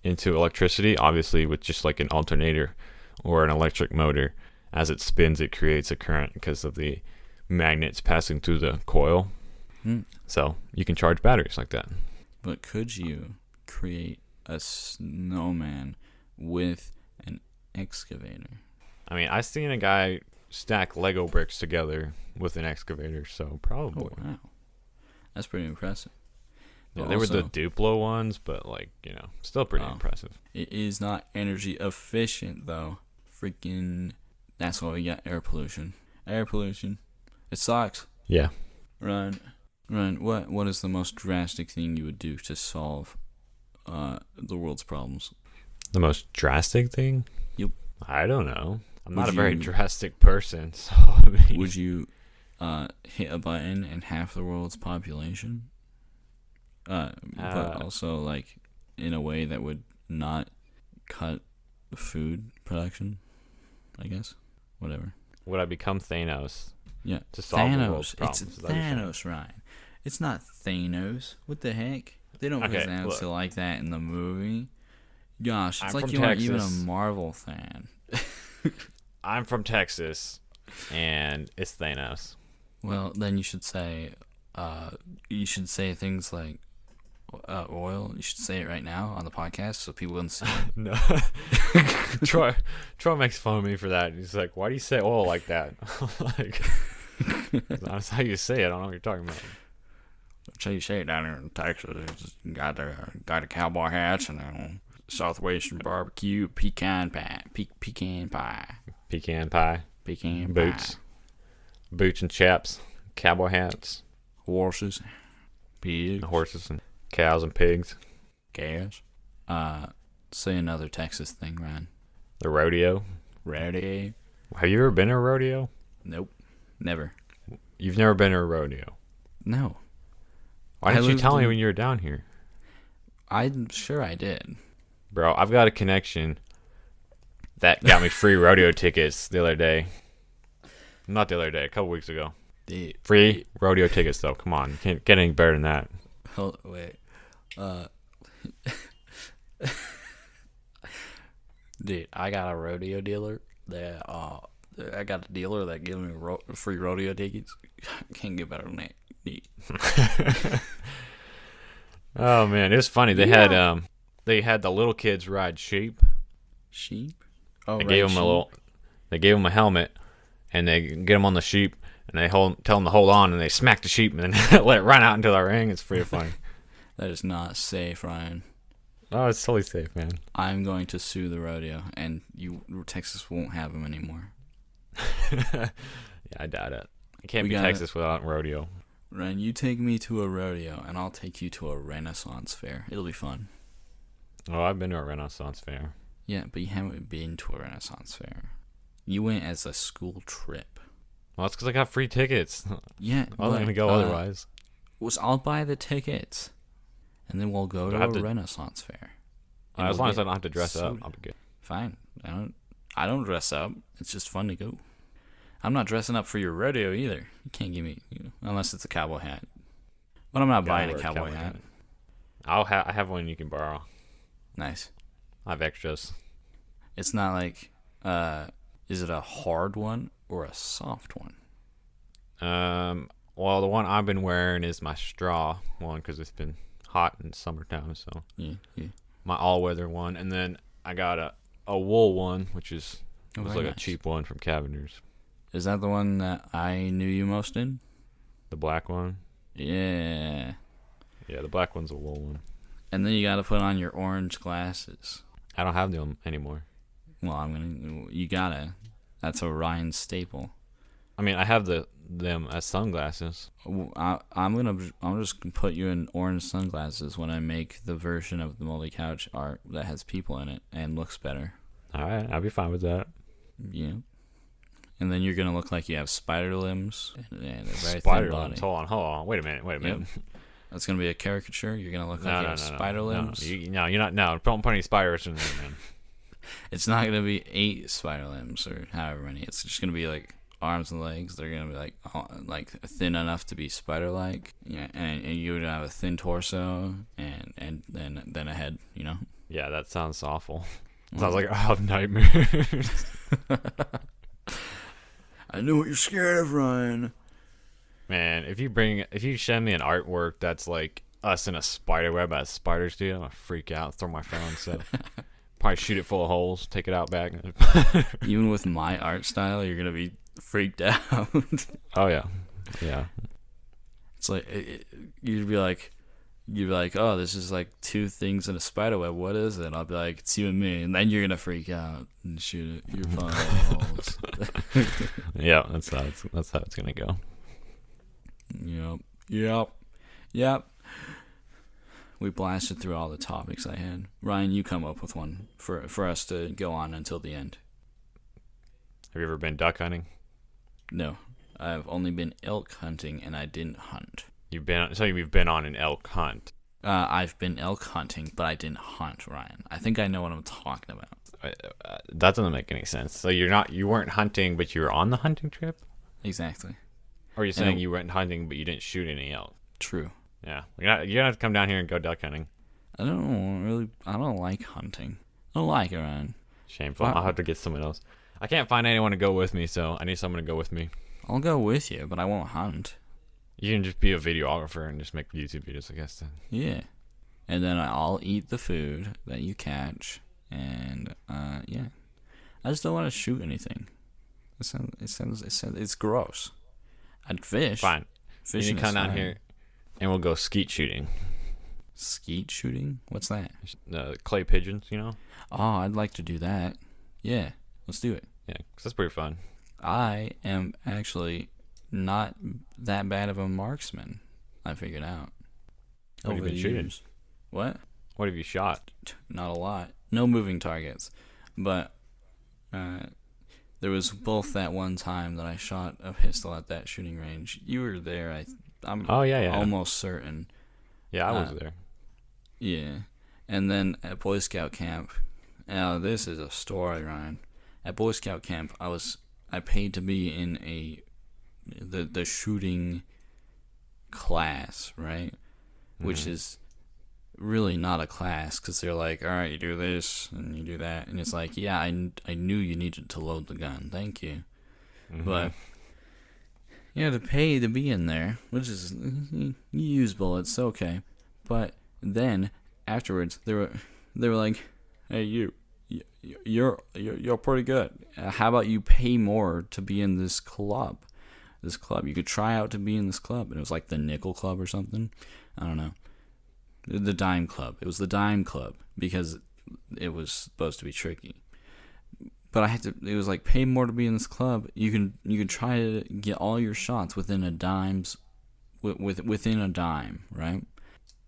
into electricity, obviously with just like an alternator or an electric motor. As it spins, it creates a current because of the magnets passing through the coil. So you can charge batteries like that. But could you create a snowman with an excavator? I mean, I've seen a guy stack Lego bricks together with an excavator, so probably. Oh, wow. That's pretty impressive. Yeah, they were the Duplo ones, but like, still pretty impressive. It is not energy efficient though. Freaking, that's why we got air pollution. Air pollution. It sucks. Yeah. Ryan, what is the most drastic thing you would do to solve the world's problems? The most drastic thing? Yep. I don't know. I'm not a very drastic person, so I mean, would you hit a button and half the world's population? But also like in a way that would not cut food production, I guess. Whatever. Would I become Thanos? Yeah. To solve the world's problems? It's Thanos, Ryan. It's not Thanos. What the heck? They don't pronounce it like that in the movie. Gosh, it's like you aren't even a Marvel fan. I'm from Texas, and it's Thanos. Well, then you should say things like oil. You should say it right now on the podcast so people can see it. No. Troy makes fun of me for that. He's like, why do you say oil like that? Like, that's how you say it. I don't know what you're talking about. That's how you say it down here in Texas. It's got the cowboy hats and Southwestern barbecue, pecan pie. Boots and chaps, cowboy hats, horses, pigs, and cows and pigs. Cows. Say another Texas thing, Ryan. The rodeo. Rodeo. Have you ever been to a rodeo? Nope. Never. You've never been to a rodeo? No. Why didn't you tell me when you were down here? I'm sure I did. Bro, I've got a connection that got me free rodeo tickets the other day. Not the other day, a couple weeks ago. Free rodeo tickets, though. Come on. You can't get any better than that. Hold, wait. Uh, dude, I got a rodeo dealer that I got a dealer that gives me free rodeo tickets. Can't get better than that. Dude. Oh man, it was funny. They had the little kids ride sheep. Sheep? Oh, They right, gave them they gave them a helmet, and they get them on the sheep, and they tell them to hold on, and they smack the sheep, and then let it run out into the ring. It's pretty funny. That is not safe, Ryan. Oh, it's totally safe, man. I'm going to sue the rodeo, and Texas won't have them anymore. Yeah, I doubt it. It can't be Texas without rodeo. Ryan, you take me to a rodeo, and I'll take you to a Renaissance fair. It'll be fun. Oh, I've been to a Renaissance fair. Yeah, but you haven't been to a Renaissance fair. You went as a school trip. Well, that's because I got free tickets. Yeah, I wasn't gonna go otherwise. I'll buy the tickets, and then we'll go to a Renaissance fair. As long as I don't have to dress up, I'll be good. Fine. I don't dress up. It's just fun to go. I'm not dressing up for your rodeo either. You can't give me, unless it's a cowboy hat. But I'm not buying a cowboy hat. I have one you can borrow. Nice. I have extras. It's not like, is it a hard one or a soft one? Well, the one I've been wearing is my straw one because it's been hot in summertime, so Yeah. my all-weather one, and then I got a wool one, which was like nice. a cheap one from Cavender's. Is that the one that I knew you most in? The black one. Yeah. Yeah, the black one's a wool one. And then you got to put on your orange glasses. I don't have them anymore. Well, you gotta. That's a Ryan staple. I mean, I have them as sunglasses. I'm just gonna put you in orange sunglasses when I make the version of the Moldy Couch art that has people in it and looks better. All right, I'll be fine with that. Yeah. And then you're gonna look like you have spider limbs and a very Spider thin body. limbs. Hold on. Wait a minute. Yep. That's gonna be a caricature. You're gonna look like you have spider limbs. No, you're not. No, don't put any spiders in there, man. It's not gonna be 8 spider limbs or however many. It's just gonna be like arms and legs. They're gonna be like thin enough to be spider-like. Yeah, and you would have a thin torso and then a head. Yeah, that sounds awful. Sounds like I have nightmares. I know what you're scared of, Ryan. Man, if you send me an artwork that's like us in a spider web as spiders do, I'm gonna freak out, throw my phone, so probably shoot it full of holes, take it out back. Even with my art style, you're gonna be freaked out. Oh yeah. It's like you'd be like, oh, this is like 2 things in a spider web. What is it? I'll be like, it's you and me, and then you're gonna freak out and shoot it. You're falling holes. Yeah, that's how it's gonna go. Yep. We blasted through all the topics I had. Ryan, you come up with one for us to go on until the end. Have you ever been duck hunting? No, I've only been elk hunting, and I didn't hunt. You've been on an elk hunt. I've been elk hunting, but I didn't hunt, Ryan. I think I know what I'm talking about. That doesn't make any sense. So you weren't hunting, but you were on the hunting trip? Exactly. Or are you saying you went hunting, but you didn't shoot any elk? True. Yeah. You're gonna have to come down here and go duck hunting. I don't like hunting. I don't like it, Ryan. Shameful. I'll have to get someone else. I can't find anyone to go with me, so I need someone to go with me. I'll go with you, but I won't hunt. You can just be a videographer and just make YouTube videos, I guess. Then. Yeah. And then I'll eat the food that you catch, and yeah. I just don't want to shoot anything. It's gross. I'd fish. Fine. Fishing you can come is down fine. here, and we'll go skeet shooting. Skeet shooting? What's that? Clay pigeons, Oh, I'd like to do that. Yeah, let's do it. Yeah, 'cause that's pretty fun. I am actually not that bad of a marksman, I figured out. What have you been shooting? What? What have you shot? Not a lot. No moving targets. But there was both that one time that I shot a pistol at that shooting range. You were there. I'm almost certain. Yeah, I was there. Yeah. And then at Boy Scout camp, now this is a story, Ryan. At Boy Scout camp, I paid to be in the shooting class, right? Mm-hmm. Which is really not a class, because they're like, all right, you do this and you do that, and it's like, yeah, I knew you needed to load the gun, thank you, but you had to pay to be in there, which is, you use bullets, okay, but then afterwards they were like, hey, you're pretty good. How about you pay more to be in this club? You could try out to be in this club, and it was like the Nickel Club or something. I don't know. The Dime Club. It was the Dime Club because it was supposed to be tricky. But I had to. It was like, pay more to be in this club. You can try to get all your shots within a dime's within a dime, right?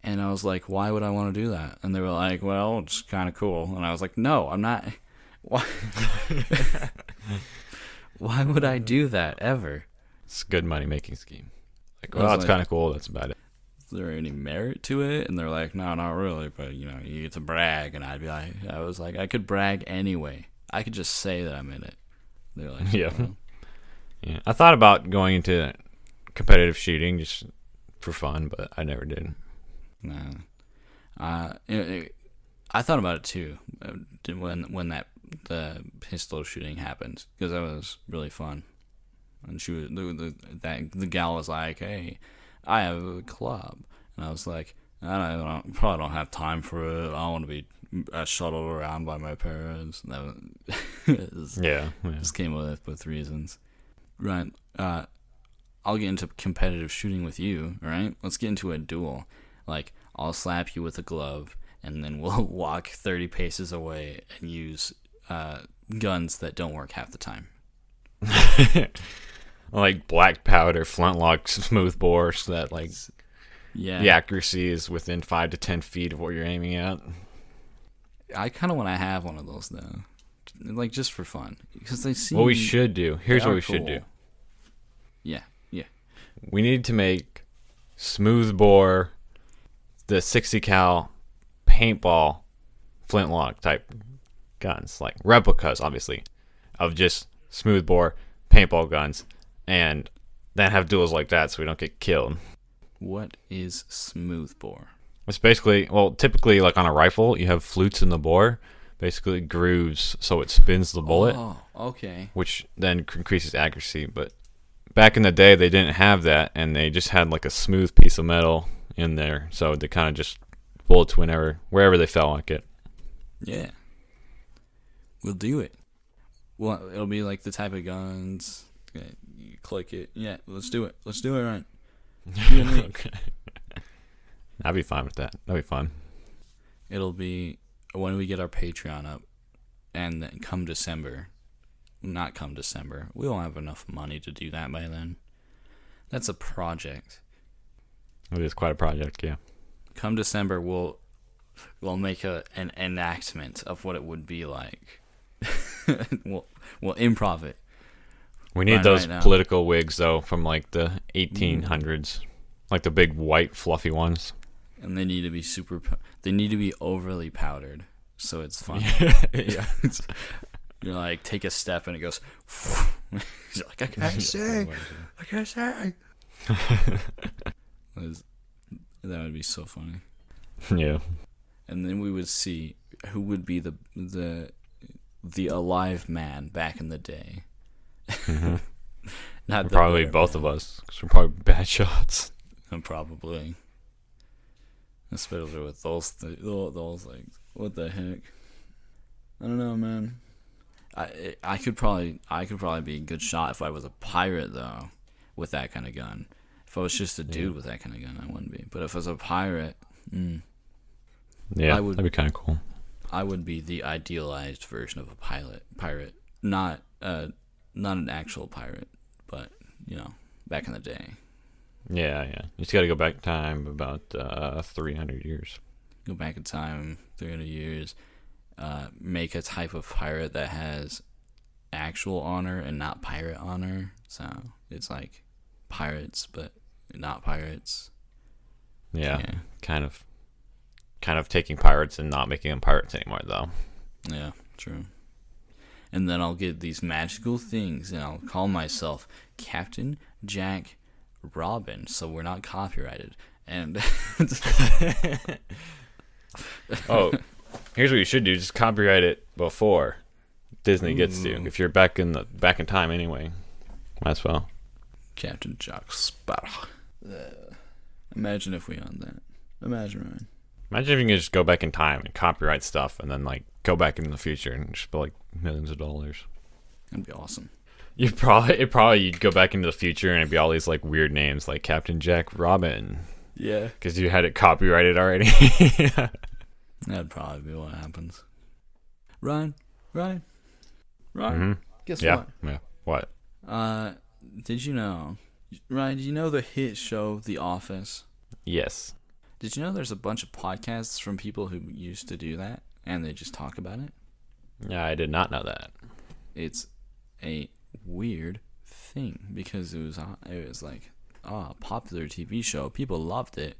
And I was like, why would I want to do that? And they were like, well, it's kind of cool. And I was like, no, I'm not. Why? Why would I do that ever? It's a good money-making scheme. Like, well, it's kind of cool. That's about it. Is there any merit to it? And they're like, no, not really. But, you get to brag. And I was like, I could brag anyway. I could just say that I'm in it. They're like, yeah. Well. Yeah. I thought about going into competitive shooting just for fun, but I never did. Nah. I thought about it too when the pistol shooting happened, because that was really fun. And the gal was like, "Hey, I have a club," and I was like, "I probably don't have time for it. I don't want to be shuttled around by my parents." And that was, yeah. Just came with reasons. Right. I'll get into competitive shooting with you. All right. Let's get into a duel. Like, I'll slap you with a glove, and then we'll walk 30 paces away and use guns that don't work half the time. Like black powder, flintlock, smoothbore, so that the accuracy is within 5 to 10 feet of what you're aiming at. I kind of want to have one of those though, like just for fun, because they seem. What we should do. Here's what we should do. Yeah. We need to make smoothbore, the 60 cal paintball flintlock type guns, like replicas, obviously, of just smoothbore paintball guns, and then have duels like that so we don't get killed. What is smoothbore? It's basically, typically like on a rifle, you have flutes in the bore, basically grooves so it spins the bullet. Oh, okay. Which then increases accuracy, but back in the day they didn't have that, and they just had like a smooth piece of metal in there, so they kind of just bullets wherever they felt like it. Yeah, we'll do it. Well, it'll be like the type of guns. You click it. Yeah, let's do it. Let's do it right. Okay. I'd be fine with that. That'd be fun. It'll be when we get our Patreon up, and then come December. Not come December. We won't have enough money to do that by then. That's a project. It is quite a project, yeah. Come December, we'll make an enactment of what it would be like. we'll improv it. We need those political wigs though from like the 1800s, like the big white fluffy ones. And they need to be they need to be overly powdered, so it's fun. Yeah. You're like, take a step and it goes. You're like, I can't say. That would be so funny. Yeah. And then we would see who would be the alive man back in the day. Mm-hmm. Not probably both of us, because we're probably bad shots. Probably. Especially with those things. What the heck? I don't know, man. I could probably be a good shot if I was a pirate though, with that kind of gun. If I was just a dude with that kind of gun, I wouldn't be. But if I was a pirate, that'd be kind of cool. I would be the idealized version of a pirate, not an actual pirate, but back in the day. Yeah. You just got to go back in time about 300 years. Go back in time 300 years. Make a type of pirate that has actual honor and not pirate honor. So it's like pirates, but not pirates. Yeah. Kind of taking pirates and not making them pirates anymore, though. Yeah, true. And then I'll get these magical things, and I'll call myself Captain Jack Robin, so we're not copyrighted. And Oh, here's what you should do: just copyright it before Disney gets to you. If you're back in time anyway, might as well. Captain Jack Sparrow. Imagine if we owned that. Imagine, Ryan. Imagine if you can just go back in time and copyright stuff, and then like go back into the future and just be like millions of dollars. That'd be awesome. You'd go back into the future and it'd be all these like weird names like Captain Jack Robin. Yeah. Because you had it copyrighted already. That'd probably be what happens. Ryan. Mm-hmm. Guess what? Yeah. What? Did you know, Ryan? Did you know the hit show The Office? Yes. Did you know there's a bunch of podcasts from people who used to do that and they just talk about it? Yeah, I did not know that. It's a weird thing because it was like a popular TV show. People loved it.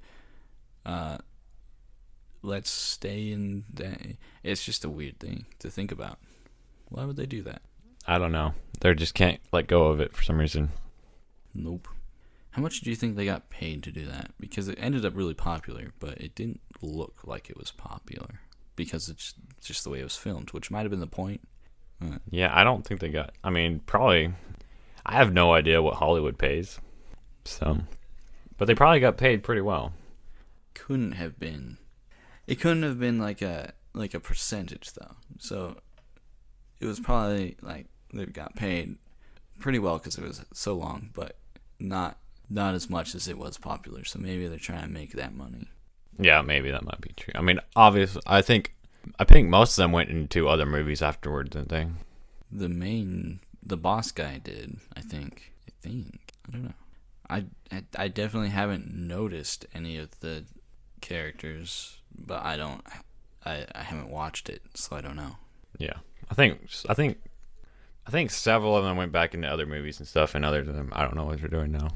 Let's stay in that. It's just a weird thing to think about. Why would they do that? I don't know. They just can't let go of it for some reason. Nope. How much do you think they got paid to do that? Because it ended up really popular, but it didn't look like it was popular because it's just the way it was filmed, which might have been the point. Yeah, I don't think they got. I mean, probably. I have no idea what Hollywood pays. So, but they probably got paid pretty well. Couldn't have been. It couldn't have been like a percentage though. So it was probably like they got paid pretty well because it was so long, but not as much as it was popular. So maybe they're trying to make that money. Yeah, maybe that might be true. I mean, obviously, I think most of them went into other movies afterwards, didn't they? The boss guy did, I think. I don't know. I definitely haven't noticed any of the characters, but I haven't watched it, so I don't know. Yeah. I think several of them went back into other movies and stuff, and others of them, I don't know what they're doing now.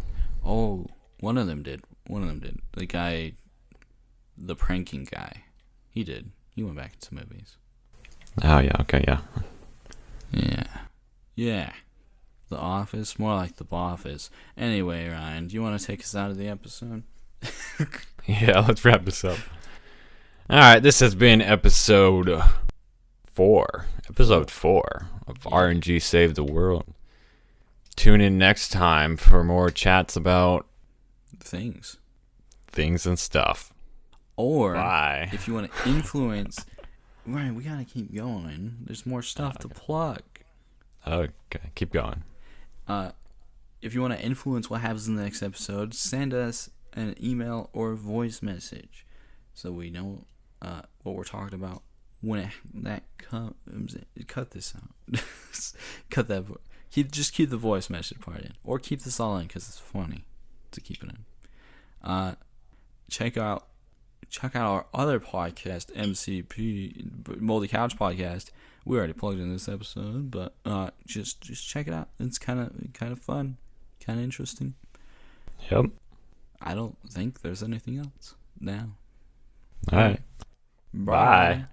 Oh, one of them did. The guy, the pranking guy, he did. He went back into movies. Oh, yeah. Okay, yeah. Yeah. The Office, more like The Boffice. Anyway, Ryan, do you want to take us out of the episode? Yeah, let's wrap this up. All right, this has been episode 4. Episode 4 of RnG Save the World. Tune in next time for more chats about things and stuff. Or bye. If you want to influence, Ryan, we gotta keep going. There's more stuff to plug. Okay, keep going. If you want to influence what happens in the next episode, send us an email or voice message so we know what we're talking about when that comes in. Cut this out. Cut that. Keep the voice message part in, or keep this all in because it's funny to keep it in. Check out our other podcast, MCP Moldy Couch Podcast. We already plugged in this episode, but just check it out. It's kind of fun, kind of interesting. Yep. I don't think there's anything else now. All right. Bye.